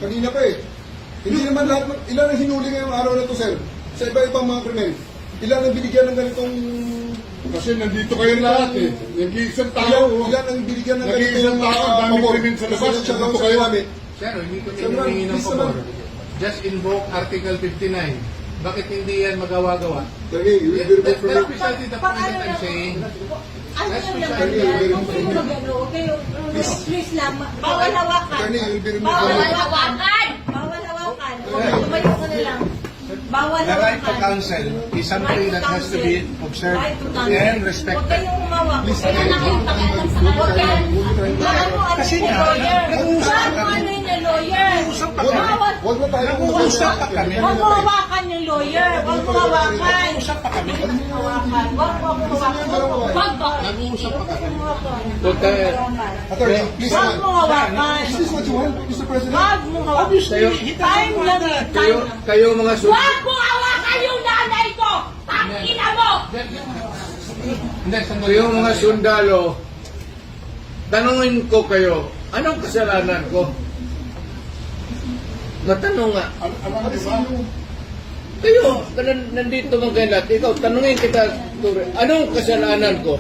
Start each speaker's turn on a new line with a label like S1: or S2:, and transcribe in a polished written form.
S1: Kanina pa eh. Hindi naman lahat, ilan ang hinuli ngayong araw na to, sir? Sa iba-ibang mga krimen. Ilan ang binigyan ng ganitong...
S2: Kasi nandito kayo lahat eh. Nag-iisang tao.
S1: Ilan ang binigyan ng
S2: Nag-iisang tao, ang daming krimen sa labas. Nandito kayo.
S3: Sir, hindi ko hinihingi ng pabor. Just invoke Article 59. Bakit hindi yan magawa-gawa?
S1: Sige, you will be removed from
S3: That's
S1: it.
S3: precisely the point that I'm saying.
S4: Ano
S3: That's
S4: yung
S3: precisely
S4: naman
S3: the
S4: yan?
S3: point.
S4: Kung magano, kayo, please lang, bawal hawakan.
S1: Attorney, you will be removed
S4: Bawal
S1: from it.
S4: hawakan! Bawal hawakan. Tumayo ka na lang. Bawal
S5: The right to
S4: hawakan.
S5: counsel is something that has to be observed
S4: Right to counsel.
S5: and
S4: Huwag
S5: respected.
S4: kayong humawak. Huwag kayong nakipakialam sa kanila. Huwag kayong
S5: Kasi nga,
S4: lawyer.
S5: nag-uusap
S4: Huwag mo ano yung lawyer. Bawal.
S1: Huwag na tayo
S5: Nag-uusap pa kami.
S4: Huwag mo hawakan yung lawyer. Huwag mo hawakan.
S5: Nag-uusap pa kami.
S4: Huwag mo hawakan. Huwag mo hawakan. Huwag ba?
S3: Nag-uusap pa kami.
S1: Attorney, please.
S4: Huwag mo hawakan.
S1: Is this what you want, Mr. President?
S4: Huwag mo hawakan. Time lang eh. Time lang.
S3: Kayo mga
S4: Huwag mo hawakan yung nanay ko! Tangina mo!
S3: Hindi, sandali.
S6: Kayo mga sundalo, tanungin ko kayo, anong kasalanan ko? Matanong nga. Kayo, nandito mga kayo lahat, ikaw, tanungin kita, Ture, anong kasalanan ko?